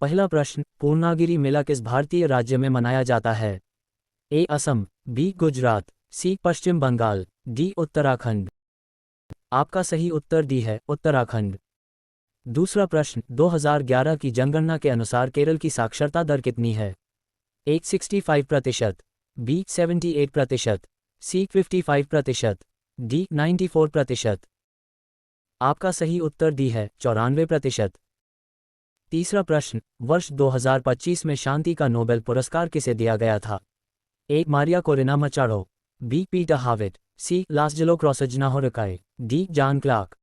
पहला प्रश्न, पूर्णागिरि मेला किस भारतीय राज्य में मनाया जाता है? ए असम, बी गुजरात, सी पश्चिम बंगाल, डी उत्तराखंड। आपका सही उत्तर डी है उत्तराखंड। दूसरा प्रश्न, 2011 की जनगणना के अनुसार केरल की साक्षरता दर कितनी है? ए 65%, बी 78%, सी 55%, डी 94%। आपका सही उत्तर डी है 94%। तीसरा प्रश्न, वर्ष 2025 में शांति का नोबेल पुरस्कार किसे दिया गया था? A Maria Corina Machado, B Peter Howitt, C Laszlo Krasznahorkai, D John Clarke.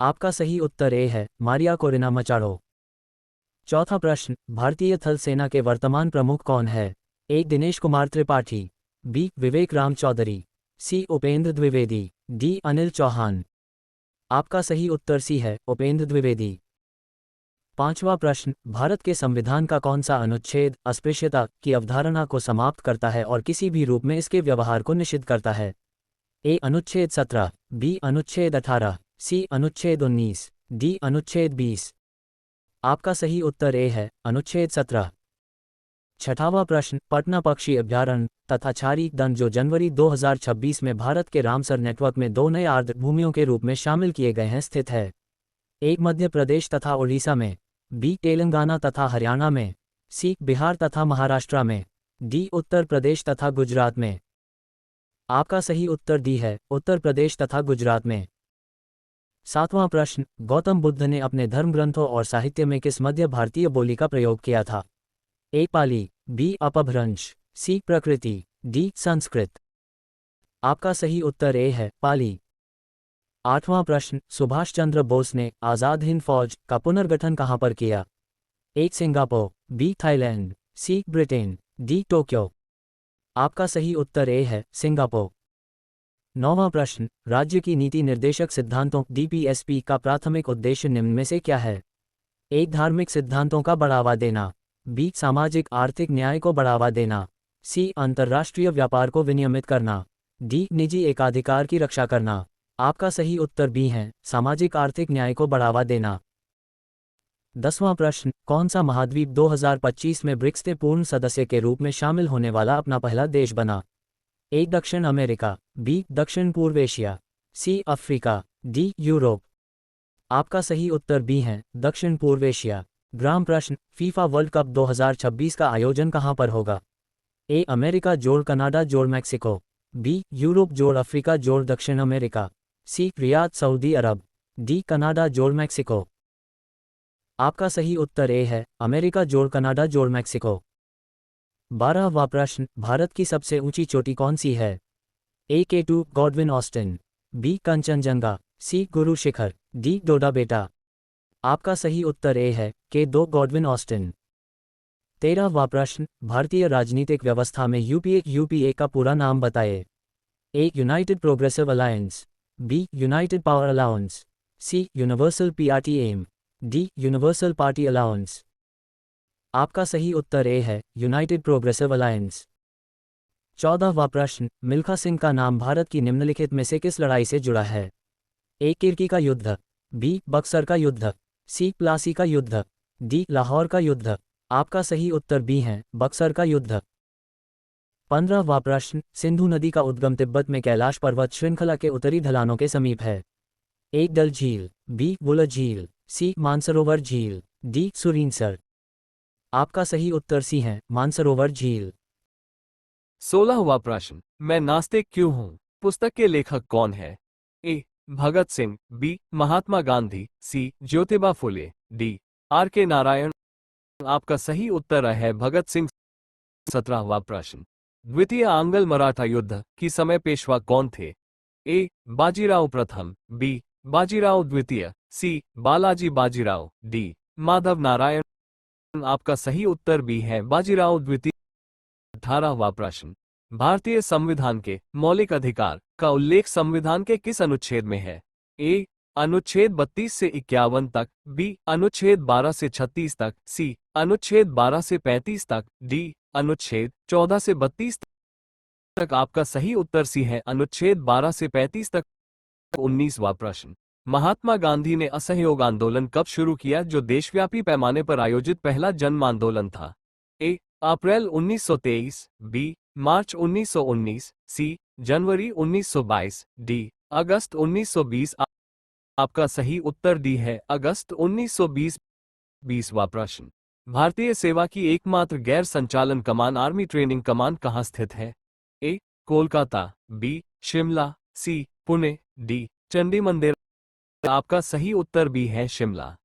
आपका सही उत्तर ए है मारिया कोरेना मचाडो। चौथा प्रश्न, भारतीय थल सेना के वर्तमान प्रमुख कौन है? ए दिनेश कुमार त्रिपाठी, बी विवेक राम चौधरी, सी उपेंद्र द्विवेदी, डी अनिल चौहान। आपका सही उत्तर सी है उपेंद्र द्विवेदी। पांचवा प्रश्न, भारत के संविधान का कौन सा अनुच्छेद अस्पृश्यता की अवधारणा को समाप्त करता है और किसी भी रूप में इसके व्यवहार को निषिद्ध करता है? ए अनुच्छेद 17, बी अनुच्छेद 18, सी अनुच्छेद 19, डी अनुच्छेद 20। आपका सही उत्तर ए है अनुच्छेद 17। छठावां प्रश्न, पटना पक्षी अभ्यारण्य तथा छारी दंड जो जनवरी 2026 में भारत के रामसर नेटवर्क में दो नए आर्द्रभूमियों के रूप में शामिल किए गए हैं स्थित है? ए मध्य प्रदेश तथा ओडिशा में, बी तेलंगाना तथा हरियाणा में, सी बिहार तथा महाराष्ट्र में, डी उत्तर प्रदेश तथा गुजरात में। आपका सही उत्तर डी है उत्तर प्रदेश तथा गुजरात में। सातवां प्रश्न, गौतम बुद्ध ने अपने धर्मग्रंथों और साहित्य में किस मध्य भारतीय बोली का प्रयोग किया था? ए पाली, बी अपभ्रंश, सी प्रकृति, डी संस्कृत। आपका सही उत्तर ए है पाली। आठवां प्रश्न, सुभाष चंद्र बोस ने आज़ाद हिंद फौज का पुनर्गठन कहां पर किया? ए सिंगापुर, बी थाईलैंड, सी ब्रिटेन, डी टोक्यो। आपका सही उत्तर ए है सिंगापुर। नौवां प्रश्न, राज्य की नीति निर्देशक सिद्धांतों डीपीएसपी का प्राथमिक उद्देश्य निम्न में से क्या है? ए धार्मिक सिद्धांतों का बढ़ावा देना, बी सामाजिक आर्थिक न्याय को बढ़ावा देना, सी अंतर्राष्ट्रीय व्यापार को विनियमित करना, डी निजी एकाधिकार की रक्षा करना। आपका सही उत्तर बी है सामाजिक आर्थिक न्याय को बढ़ावा देना। 10वां प्रश्न, कौन सा महाद्वीप 2025 में ब्रिक्स के पूर्ण सदस्य के रूप में शामिल होने वाला अपना पहला देश बना? ए दक्षिण अमेरिका, बी दक्षिण पूर्व Asia, C Africa, D Europe. आपका सही उत्तर बी है दक्षिण पूर्व एशिया। ग्राम प्रश्न, फीफा वर्ल्ड कप 2026 का आयोजन कहां पर होगा? ए अमेरिका जोड़ कनाडा जोड़ मैक्सिको, बी यूरोप जोड़ अफ्रीका जोड़ दक्षिण अमेरिका, सी रियाद सऊदी अरब, डी कनाडा जोड़ मैक्सिको। आपका सही उत्तर ए है अमेरिका जोड़ कनाडा जोड़ मैक्सिको। 12वां प्रश्न, भारत की सबसे ऊंची चोटी कौन सी है? A K2 Godwin Austen, B Kanchenjunga, C Guru Shikhar, D डोडा बेटा। आपका सही उत्तर ए है K2 गॉडविन ऑस्टिन। 13वां प्रश्न, भारतीय राजनीतिक व्यवस्था में यूपीए का पूरा नाम बताएं। A united progressive alliance, B united power allowance, C universal party M, D universal party allowance. आपका सही उत्तर ए है यूनाइटेड प्रोग्रेसिव अलायंस। 14वां प्रश्न, मिल्खा सिंह का नाम भारत की निम्नलिखित में से किस लड़ाई से जुड़ा है? ए किर्की का युद्ध, बी बक्सर का युद्ध, सी प्लासी का युद्ध, डी लाहौर का युद्ध। आपका सही उत्तर बी है बक्सर का युद्ध। 15वां प्रश्न, सिंधु नदी का उद्गम तिब्बत में कैलाश पर्वत श्रृंखला के उत्तरी ढलानों के समीप है? ए डल झील, बी वुलर झील, सी मानसरोवर झील, डी सुरीनसर। आपका सही उत्तर सी है मानसरोवर झील। 16वां प्रश्न, मैं नास्तिक क्यों हूं पुस्तक के लेखक कौन है? ए भगत सिंह, बी महात्मा गांधी, सी ज्योतिबा फुले, डी R.K. नारायण। आपका सही उत्तर है भगत सिंह। 17वां प्रश्न, द्वितीय आंग्ल मराठा युद्ध की समय पेशवा कौन थे? ए बाजीराव प्रथम, बी बाजीराव द्वितीय, सी बालाजी बाजीराव, डी माधव नारायण। आपका सही उत्तर बी है बाजीराव द्वितीय। 18वां प्रश्न, भारतीय संविधान के मौलिक अधिकार का उल्लेख संविधान के किस अनुच्छेद में है? ए अनुच्छेद 32 से 51 तक, बी अनुच्छेद 12 से 36 तक, सी अनुच्छेद 12 से 35 तक, डी अनुच्छेद 14 से 32 तक। आपका सही उत्तर सी है अनुच्छेद 12 से 35 तक। 19वां प्रश्न, महात्मा गांधी ने असहयोग आंदोलन कब शुरू किया जो देशव्यापी पैमाने पर आयोजित पहला जन आंदोलन था? ए. अप्रैल 1923, बी. मार्च 1919, सी. जनवरी 1922, डी. अगस्त 1920। आपका सही उत्तर डी है अगस्त 1920। 20वां प्रश्न, भारतीय सेवा की एकमात्र गैर संचालन कमान आर्मी ट्रेनिंग कमान कहाँ स्थित है? ए. कोलकाता, बी. शिमला, सी. पुणे, डी. चंडी मंदिर। आपका सही उत्तर बी है शिमला।